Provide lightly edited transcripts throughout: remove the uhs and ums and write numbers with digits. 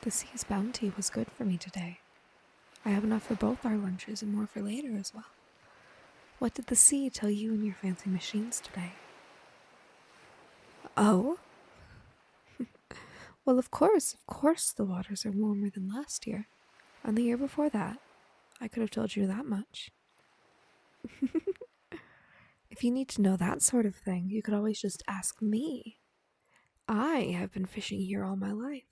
The sea's bounty was good for me today. I have enough for both our lunches and more for later as well. What did the sea tell you and your fancy machines today? Oh? Well, of course the waters are warmer than last year. And the year before that. I could have told you that much. If you need to know that sort of thing, you could always just ask me. I have been fishing here all my life.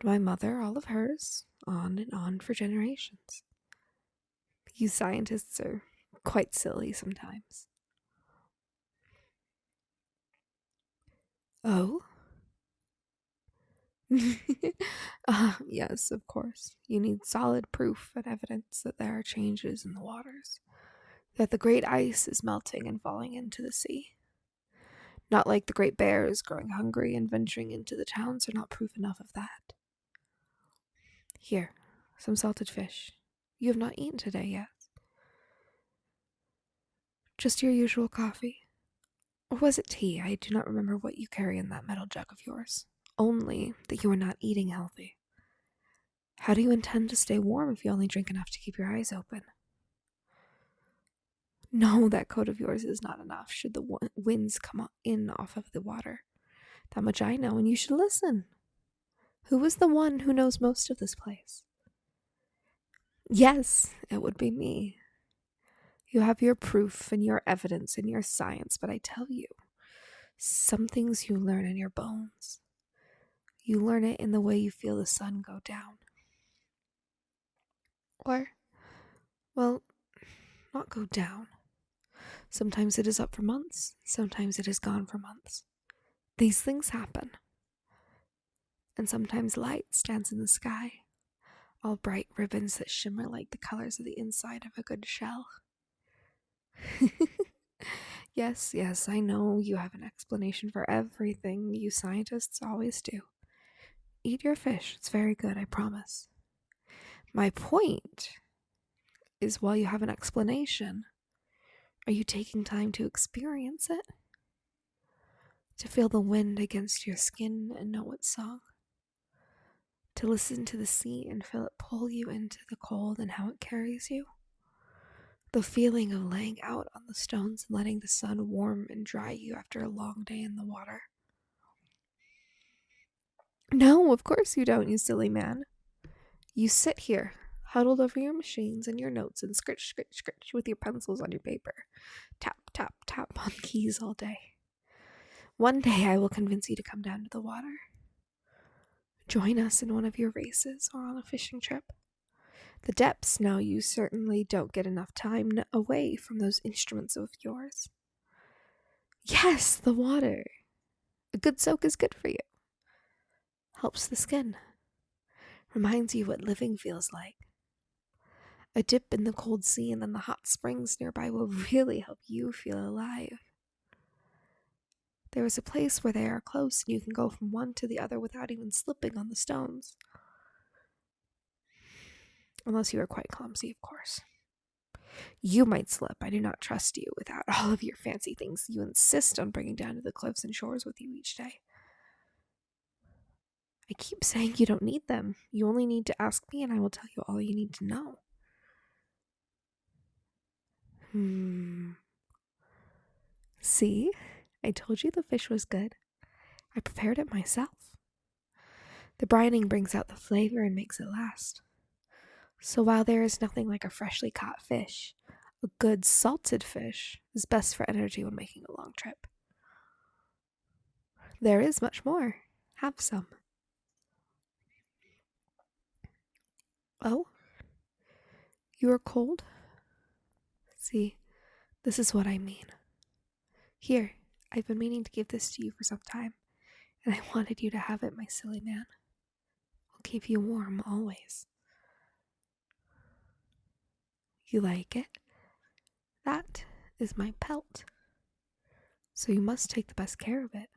And my mother, all of hers, on and on for generations. You scientists are quite silly sometimes. Oh? Yes, of course. You need solid proof and evidence that there are changes in the waters, that the great ice is melting and falling into the sea. Not like the great bears growing hungry and venturing into the towns are not proof enough of that. Here, some salted fish. You have not eaten today yet. Just your usual coffee. Or was it tea? I do not remember what you carry in that metal jug of yours. Only that you are not eating healthy. How do you intend to stay warm if you only drink enough to keep your eyes open? No, that coat of yours is not enough should the winds come in off of the water. That much I know, and you should listen. Who is the one who knows most of this place? Yes, it would be me. You have your proof and your evidence and your science, but I tell you, some things you learn in your bones. You learn it in the way you feel the sun go down. Or, well, not go down. Sometimes it is up for months, sometimes it is gone for months. These things happen. And sometimes light stands in the sky, all bright ribbons that shimmer like the colors of the inside of a good shell. Yes, I know you have an explanation for everything. You scientists always do. Eat your fish, it's very good, I promise. My point is, while you have an explanation, are you taking time to experience it? To feel the wind against your skin and know its song? To listen to the sea and feel it pull you into the cold and how it carries you? The feeling of laying out on the stones and letting the sun warm and dry you after a long day in the water? No, of course you don't, you silly man. You sit here, huddled over your machines and your notes and scritch, scritch, scritch with your pencils on your paper. Tap, tap, tap on keys all day. One day I will convince you to come down to the water. Join us in one of your races or on a fishing trip. The depths now, you certainly don't get enough time away from those instruments of yours. Yes, the water. A good soak is good for you. Helps the skin. Reminds you what living feels like. A dip in the cold sea and then the hot springs nearby will really help you feel alive. There is a place where they are close and you can go from one to the other without even slipping on the stones. Unless you are quite clumsy, of course. You might slip. I do not trust you without all of your fancy things you insist on bringing down to the cliffs and shores with you each day. I keep saying you don't need them. You only need to ask me and I will tell you all you need to know. See? I told you the fish was good. I prepared it myself. The brining brings out the flavor and makes it last. So while there is nothing like a freshly caught fish, a good salted fish is best for energy when making a long trip. There is much more. Have some. Oh? You are cold? See, this is what I mean. Here, I've been meaning to give this to you for some time, and I wanted you to have it, my silly man. I'll keep you warm always. You like it? That is my pelt. So you must take the best care of it.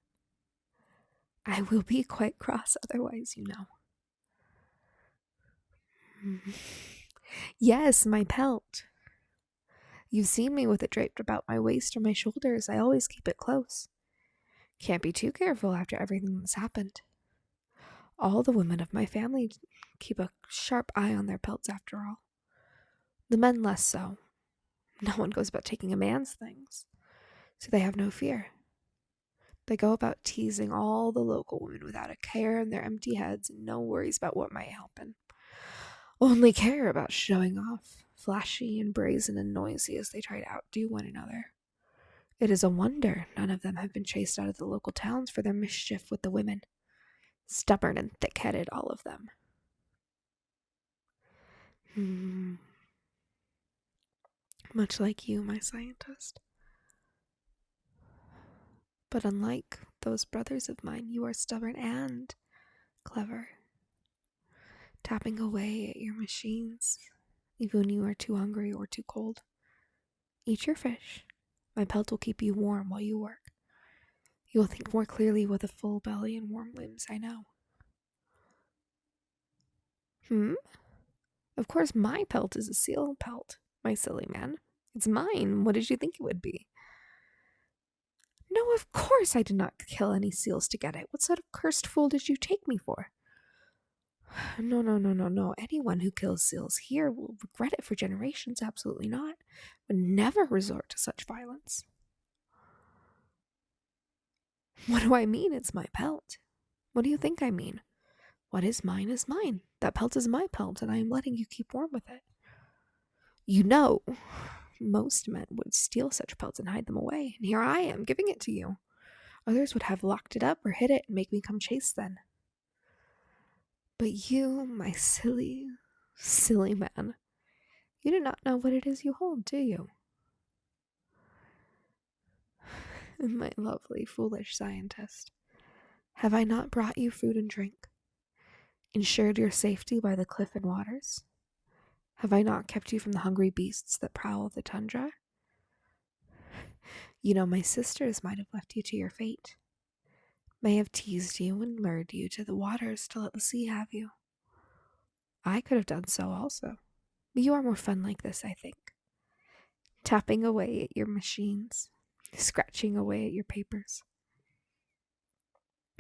I will be quite cross otherwise, you know. Yes, my pelt. You've seen me with it draped about my waist or my shoulders. I always keep it close. Can't be too careful after everything that's happened. All the women of my family keep a sharp eye on their pelts after all. The men less so. No one goes about taking a man's things, so they have no fear. They go about teasing all the local women without a care in their empty heads and no worries about what might happen. Only care about showing off, flashy and brazen and noisy as they try to outdo one another. It is a wonder none of them have been chased out of the local towns for their mischief with the women. Stubborn and thick-headed, all of them. Much like you, my scientist. But unlike those brothers of mine, you are stubborn and clever. Tapping away at your machines, even when you are too hungry or too cold. Eat your fish. My pelt will keep you warm while you work. You will think more clearly with a full belly and warm limbs, I know. Of course my pelt is a seal pelt, my silly man. It's mine. What did you think it would be? No, of course I did not kill any seals to get it. What sort of cursed fool did you take me for? No. Anyone who kills seals here will regret it for generations. Absolutely not. Would never resort to such violence. What do I mean? It's my pelt. What do you think I mean? What is mine is mine. That pelt is my pelt, and I am letting you keep warm with it. You know, most men would steal such pelts and hide them away, and here I am giving it to you. Others would have locked it up or hid it and make me come chase then. But you, my silly man, you do not know what it is you hold, do you? My lovely, foolish scientist, have I not brought you food and drink? Ensured your safety by the cliff and waters? Have I not kept you from the hungry beasts that prowl the tundra? You know, my sisters might have left you to your fate, may have teased you and lured you to the waters to let the sea have you. I could have done so also, but you are more fun like this, I think. Tapping away at your machines, scratching away at your papers,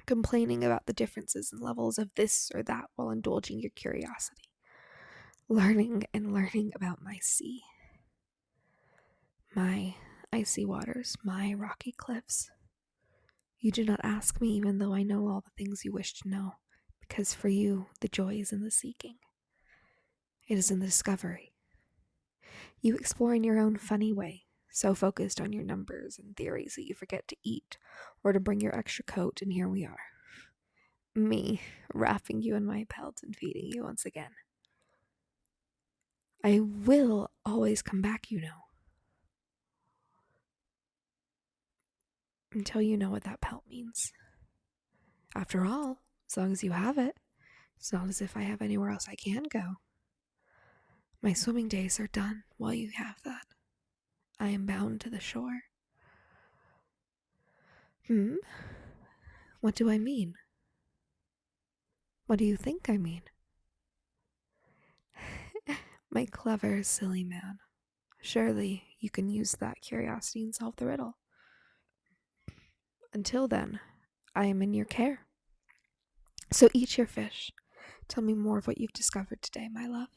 complaining about the differences and levels of this or that while indulging your curiosity, learning and learning about my sea, my icy waters, my rocky cliffs. You do not ask me even though I know all the things you wish to know, because for you the joy is in the seeking. It is in the discovery. You explore in your own funny way, so focused on your numbers and theories that you forget to eat or to bring your extra coat, and here we are. Me, wrapping you in my pelt and feeding you once again. I will always come back, you know. Until you know what that pelt means. After all, as long as you have it, it's not as if I have anywhere else I can go. My swimming days are done while you have that. I am bound to the shore. What do I mean? What do you think I mean? My clever, silly man. Surely you can use that curiosity and solve the riddle. Until then, I am in your care. So eat your fish. Tell me more of what you've discovered today, my love.